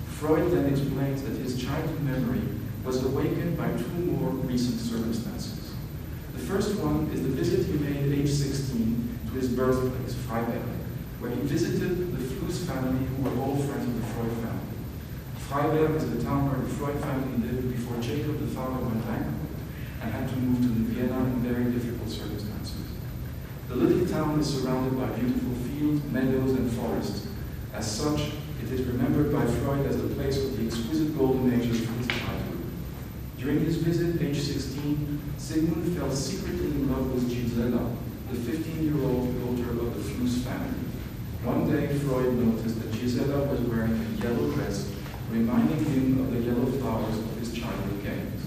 Freud then explains that his childhood memory was awakened by 2 more recent circumstances. The first one is the visit he made at age 16 to his birthplace, Freiberg, where he visited the Fluss family, who were all friends of the Freud family. Freiberg is the town where the Freud family lived before Jacob the father went bankrupt and had to move to Vienna in very difficult circumstances. The little town is surrounded by beautiful fields, meadows, and forests. As such, it is remembered by Freud as the place of the exquisite golden ages of his childhood. During his visit, age 16, Sigmund fell secretly in love with Gisela, the 15-year-old daughter of the Fluss family. One day, Freud noticed that Gisela was wearing a yellow dress, reminding him of the yellow flowers of his childhood games.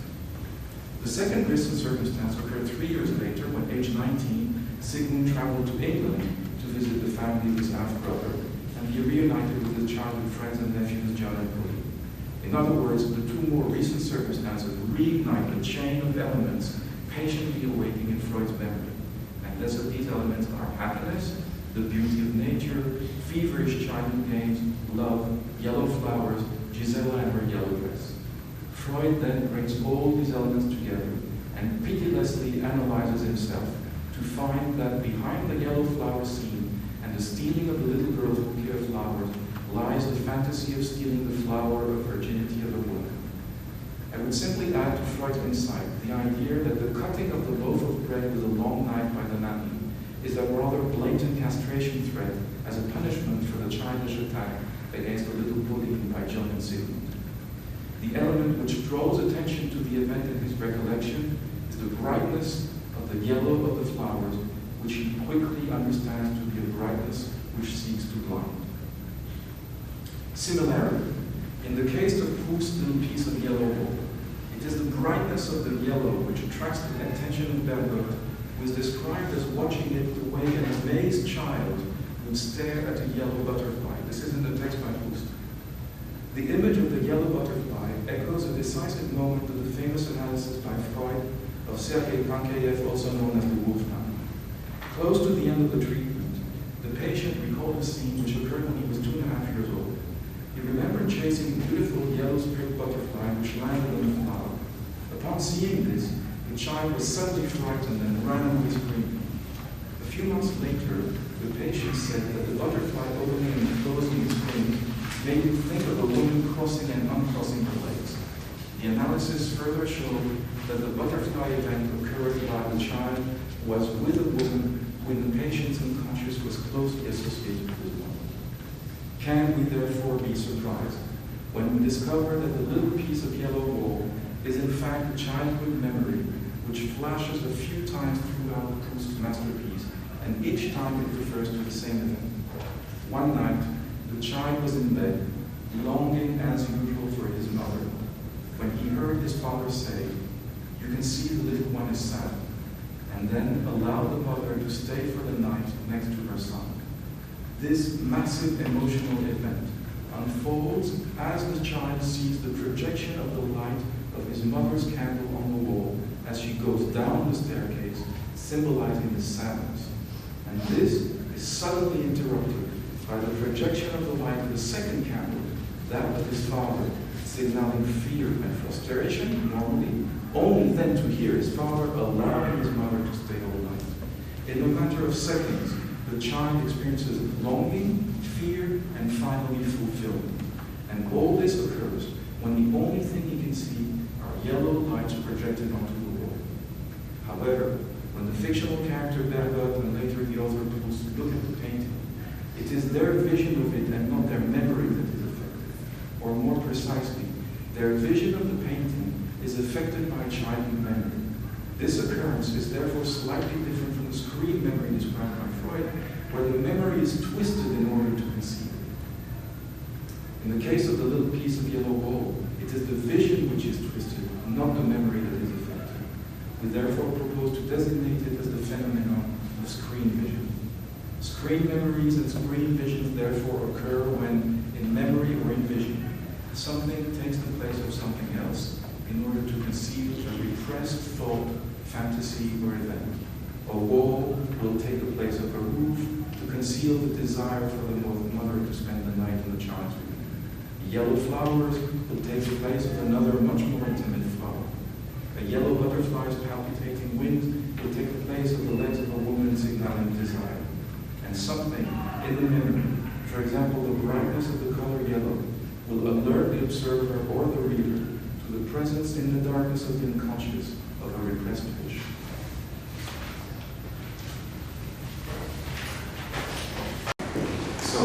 The second recent circumstance occurred 3 years later when, age 19, Sigmund traveled to England to visit the family of his half-brother, and he reunited with his childhood friends and nephews John and Pauline. In other words, the 2 more recent circumstances reignite the chain of elements patiently awaiting in Freud's memory. And these elements are happiness, the beauty of nature, feverish childhood games, love, yellow flowers, Gisela and her yellow dress. Freud then brings all these elements together and pitilessly analyzes himself to find that behind the yellow flower scene and the stealing of the little girl's bouquet of flowers lies the fantasy of stealing the flower of virginity of a woman. I would simply add to Freud's insight the idea that the cutting of the loaf of bread with a long knife by the nanny is a rather blatant castration threat as a punishment for the childish attack against the little Pauline by John and Sigmund. The element which draws attention to the event in his recollection is the brightness of the yellow of the flowers, which he quickly understands to be a brightness which seeks to blind. Similarly, in the case of Proust's little piece of yellow wool, it is the brightness of the yellow which attracts the attention of Bergotte, who is described as watching it the way an amazed child would stare at a yellow butterfly. This is in the text by Proust. The image of the yellow butterfly echoes a decisive moment of the famous analysis by Freud of Sergei Pankeyev, also known as the Wolfman. Close to the end of the treatment, the patient recalled a scene which occurred when he was 2.5 years old. He remembered chasing a beautiful yellow striped butterfly which landed on the flower. Upon seeing this, the child was suddenly frightened and ran away screaming. A few months later, the patient said that the butterfly opening and closing its wings made him think of a woman crossing and uncrossing her legs. The analysis further showed that the butterfly event occurred while the child was with a woman who in the patient's unconscious was closely associated with his mother. Can we therefore be surprised when we discover that the little piece of yellow wool is in fact a childhood memory which flashes a few times throughout Proust's masterpiece, and each time it refers to the same event? One night, the child was in bed, longing as usual for his mother, when he heard his father say, "You can see the little one is sad," and then allow the mother to stay for the night next to her son. This massive emotional event unfolds as the child sees the projection of the light of his mother's candle on the wall as she goes down the staircase, symbolizing the sadness. And this is suddenly interrupted by the projection of the light of the second candle, that of his father, signaling fear and frustration, normally, only then to hear his father allowing his mother to stay all night. In a matter of seconds, the child experiences longing, fear, and finally fulfillment. And all this occurs when the only thing he can see are yellow lights projected onto the wall. However, when the fictional character Bergotte and later the author Proust look at the painting, it is their vision of it and not their memory that is affected. Or more precisely, their vision of the painting is affected by childhood memory. This occurrence is therefore slightly different from the screen memory described by Freud, where the memory is twisted in order to conceive it. In the case of the little piece of yellow wool, it is the vision which is twisted, not the memory that is affected. We therefore propose to designate it as the phenomenon of screen vision. Screen memories and screen visions therefore occur when, in memory or in vision, something takes the place of something else in order to conceive a repressed thought, fantasy, or event. A wall will take the place of a roof to conceal the desire for the mother to spend the night in the child's room. Yellow flowers will take the place of another much more intimate flower. A yellow butterfly's palpitating wings will take the place of the legs of a woman signaling desire. And something in the memory, for example, the brightness of the color yellow, will alert the observer or the reader to the presence in the darkness of the unconscious of a repressed wish. So,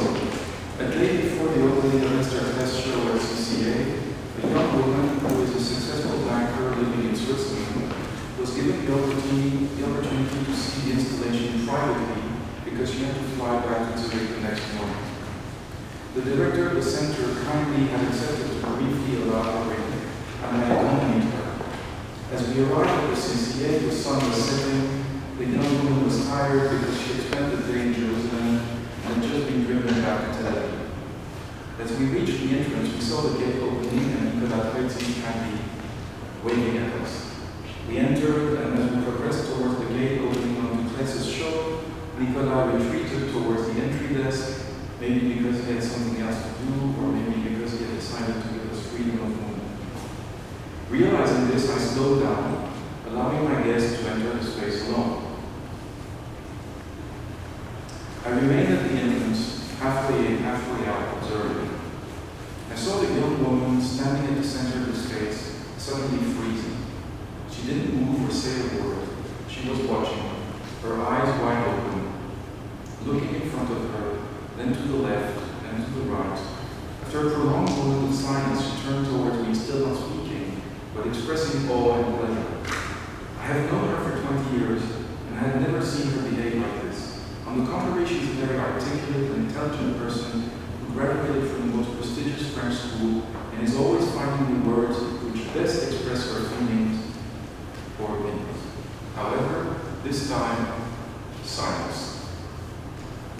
a day before the opening of Esther test show at CCA, a young woman who is a successful actor living in Switzerland was given the opportunity to see the installation privately because she had to fly back to Zurich the next morning. The director of the center kindly had accepted to briefly allow her in, and I accompanied her. As we arrived at the CCA, the sun was setting. The young woman was tired because she had spent the day in Jerusalem and had just been driven back to Tel Aviv. As we reached the entrance, we saw the gate opening and Nicolas Freud kindly waving at us. We entered, and as we progressed towards the gate opening onto Kläs' show, Nicolas retreated towards the entry desk, maybe because he had something else to do, or maybe because he had decided to give us freedom of movement. Realizing this, I slowed down, allowing my guest to enter the space alone. I remained at the entrance, halfway in, halfway out, observing. I saw the young woman standing at the center of the space, suddenly freezing. She didn't move or say a word. She was watching, her eyes wide open, looking in front of her, then to the left, then to the right. After a prolonged moment of silence, she turned towards me, still not speaking, but expressing awe and pleasure. I have known her for 20 years, and I had never seen her behave like this. On the contrary, she is a very articulate and intelligent person who graduated from the most prestigious French school and is always finding the words which best express her feelings or opinions. However, this time, silence.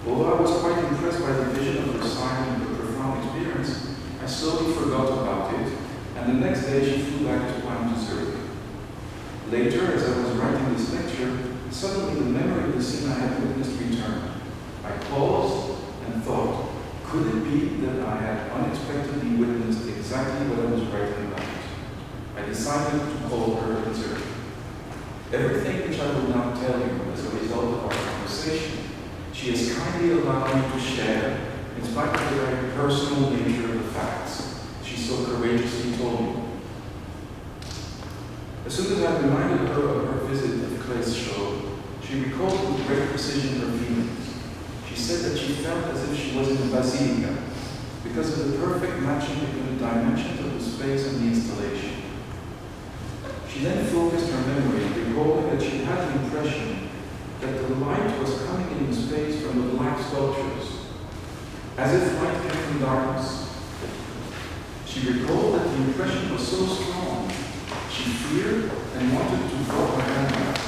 Although I was quite impressed by the vision of her silent but profound experience, I slowly forgot about it, and the next day she flew back to Plan to Zurich. Later, as I was writing this lecture, suddenly the memory of the scene I had witnessed returned. I paused and thought, could it be that I had unexpectedly witnessed exactly what I was writing about? I decided to call her in Zurich. Everything which I will now tell you as a result of our conversation, she has kindly allowed me to share, in spite of the very personal nature of the facts she so courageously told me. As soon as I reminded her of her visit at Kläs show, she recalled with great precision her feelings. She said that she felt as if she was in a basilica because of the perfect matching between the dimensions of the space and the installation. She then focused her memory, recalling that she had the impression that the light was coming in the space from the black sculptures, as if light came from darkness. She recalled that the impression was so strong, she feared and wanted to draw her hand out.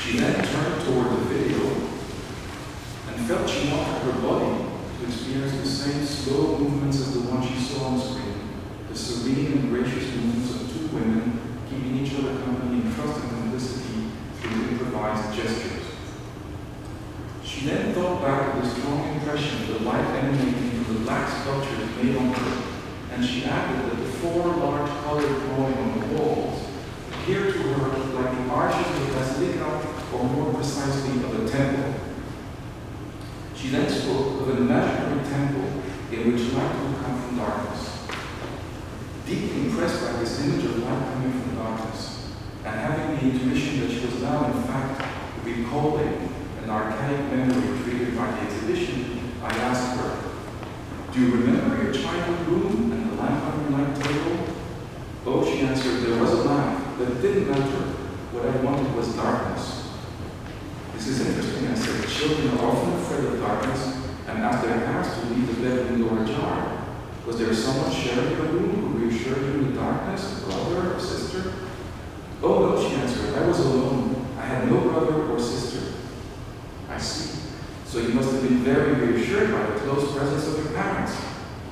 She then turned toward the video and felt she wanted her body to experience the same slow movements as the one she saw on screen, the serene and gracious movements of two women keeping each other company in trust and complicity through improvised gestures. She then thought back of the strong impression of the light emanating from the black sculptures made on her, and she added that the four large colored drawings on the walls appeared to her like the arches of a basilica, or more precisely of a temple. She then spoke of an imaginary temple in which light would come from darkness. Deeply impressed by this image of light coming from darkness, and having the intuition that she was now in fact recalling an archaic memory triggered by the exhibition, I asked her, "Do you remember your childhood room and the lamp on your night table?" "Oh," she answered, "there was a lamp, but it didn't matter. What I wanted was darkness." "This is interesting," I said. "Children are often afraid of darkness and ask their parents to leave the bedroom door ajar. Was there someone sharing your room who reassured you in the darkness, a brother or sister?" "Oh no," she answered, "I was alone. I had no brother or sister." "I see. So you must have been very reassured by the close presence of your parents."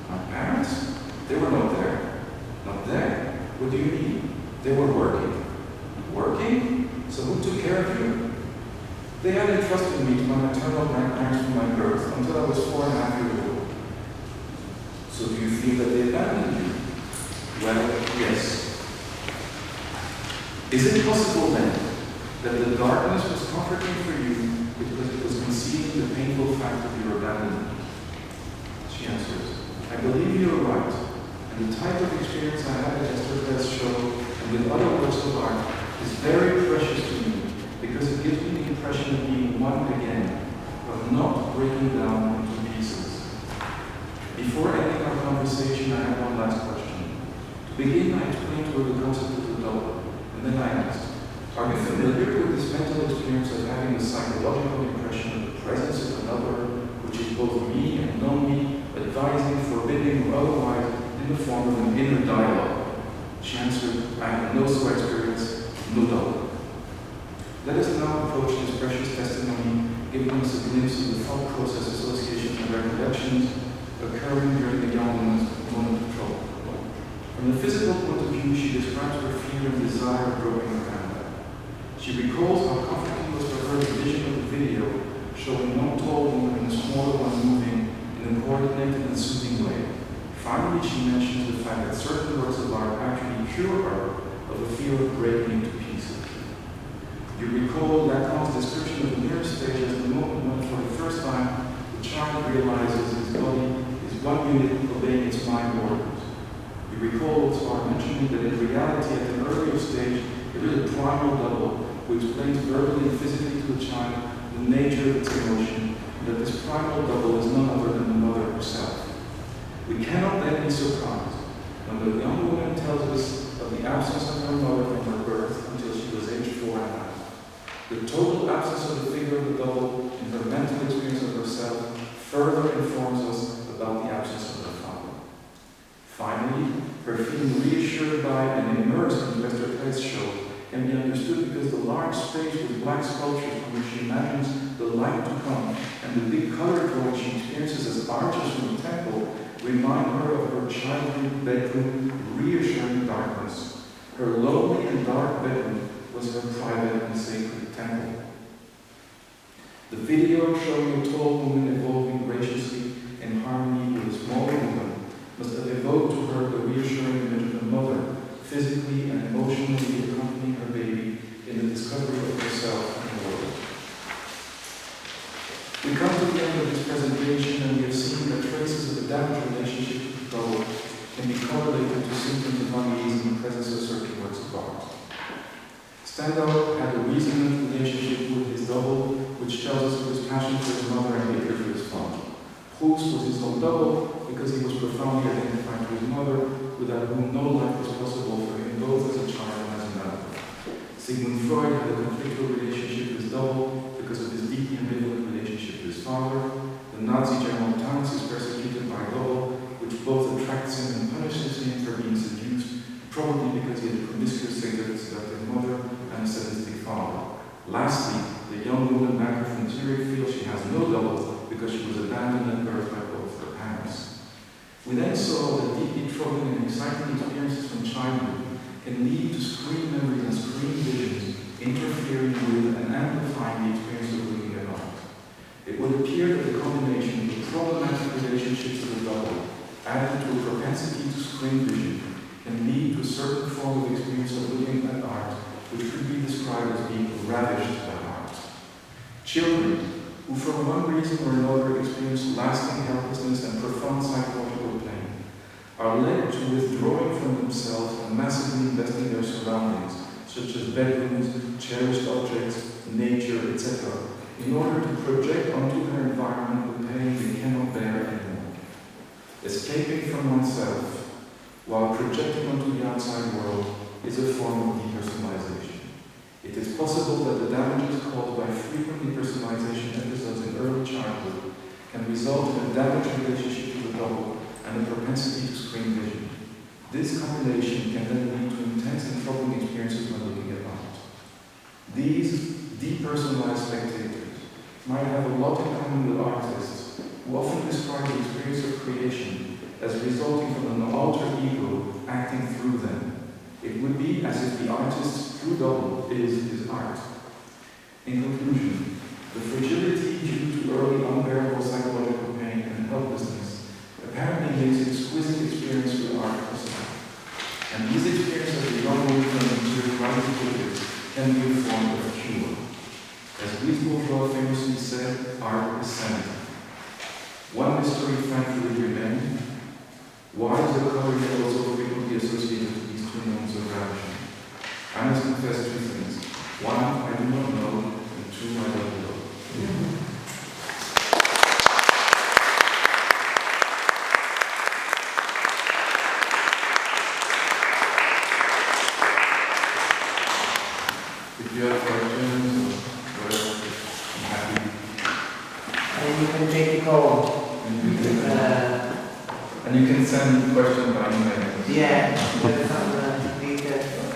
"My parents? They were not there." "Not there? What do you mean?" "They were working." "Working? So who took care of you?" "They had entrusted me to my maternal grandparents from my birth until I was 4.5 years old." "So do you feel that they abandoned you?" "Well, yes." "Is it possible then that the darkness was comforting for you because it was concealing the painful fact of your abandonment?" She answers, "I believe you are right, and the type of experience I had at Esther's show and with other works of art is very precious to me because it gives me the impression of being one again, of not breaking down into pieces." Before ending our conversation, I have one last question. To begin, I explained to her the concept of the double, and then I asked, "Are you familiar with this mental experience of having the psychological impression of the presence of another, which is both me and non-me, advising, forbidding, or otherwise, in the form of an inner dialogue?" She answered, "I have no such experience, no doubt." Let us now approach this precious testimony, giving us a glimpse of the thought process, associations, and recollections occurring during the young woman's moment of trouble. From the physical point of view, she describes her fear and desire of growing her handbag. She recalls how comforting it was for her the vision of the video showing one tall woman and a smaller one moving in a coordinated and soothing way. Finally, she mentions the fact that certain works of art actually cure her of a fear of breaking into pieces. You recall Lacan's description of the mirror stage as the moment when, for the first time, the child realizes his body is one unit obeying its mind orders. You recall also mentioning that in reality, at an earlier stage, there is a primal double who explains verbally and physically to the child the nature of its emotion, and that this primal double is none other than the mother herself. We cannot then be surprised when the young woman tells us of the absence of her mother from her birth until she was aged 4.5. The total absence of the figure of the double in her mental experience of herself further informs us about the absence of her father. Finally, her feeling reassured by and immersed in the Esther Kläs show can be understood because the large space with black sculptures from which she imagines the light to come and the big color drawing she experiences as arches from the temple remind her of her childhood bedroom reassuring darkness. Her lonely and dark bedroom was her private and sacred temple. The video showing a tall woman evolving graciously in harmony with a smaller woman must have evoked to her the reassuring image of a mother, physically and emotionally accompanying her baby in the discovery of herself and the world. We come to the end of this presentation and we have seen that traces of the damaged relationship with the double can be correlated to symptoms of unease in the presence of certain works of art. Stendhal had a resonant relationship with his double, which tells us of his passion for his mother and hatred for his father. Proust was his own double because he was profoundly identified with his mother, without whom no life was possible for him, both as a child and as an adult. Sigmund Freud had a conflictual relationship with his double because of his deeply ambivalent relationship with his father. The Nazi General Tanz is persecuted by a double, which both attracts him and punishes him for being seduced, probably because he had a promiscuous seductive mother and a sadistic father. Lastly, the young woman Magda from Zurich feels she has no double because she was abandoned at birth by both her parents. We then saw that deeply troubling and exciting experiences from childhood can lead to screen memories and screen visions, interfering with and amplifying the experience of looking at art. It would appear that the combination of problematic relationships of the double, added to a propensity to screen vision, can lead to a certain form of experience of looking at art, which could be described as being ravished by art. Children, who for one reason or another experience lasting helplessness and profound psychological pain, are led to withdrawing from themselves and massively investing their surroundings, such as bedrooms, cherished objects, nature, etc., in order to project onto their environment the pain they cannot bear anymore. Escaping from oneself, while projecting onto the outside world, is a form of depersonalization. It is possible that the damages caused by frequent depersonalization episodes in early childhood can result in a damaged relationship to the double and a propensity to screen vision. This combination can then lead to intense and troubling experiences when looking at art. These depersonalized spectators might have a lot in common with artists who often describe the experience of creation as resulting from an alter ego acting through them. It would be as if the artist's true double is his art. In conclusion, the fragility due to early unbearable psychological pain and helplessness apparently makes exquisite experience with art possible. And these experiences of the young woman from the writing can be a form of cure. As Louis Bourgeois famously said, art is sanity. One mystery thankfully remains. Why is the color yellow so frequently associated with these two moments of ravishing? I must confess two things. One, I do not know, and two, I don't know. If you have questions or whatever, I'm happy. And you can take a call. And you can send questions by email. Yeah, there's some details.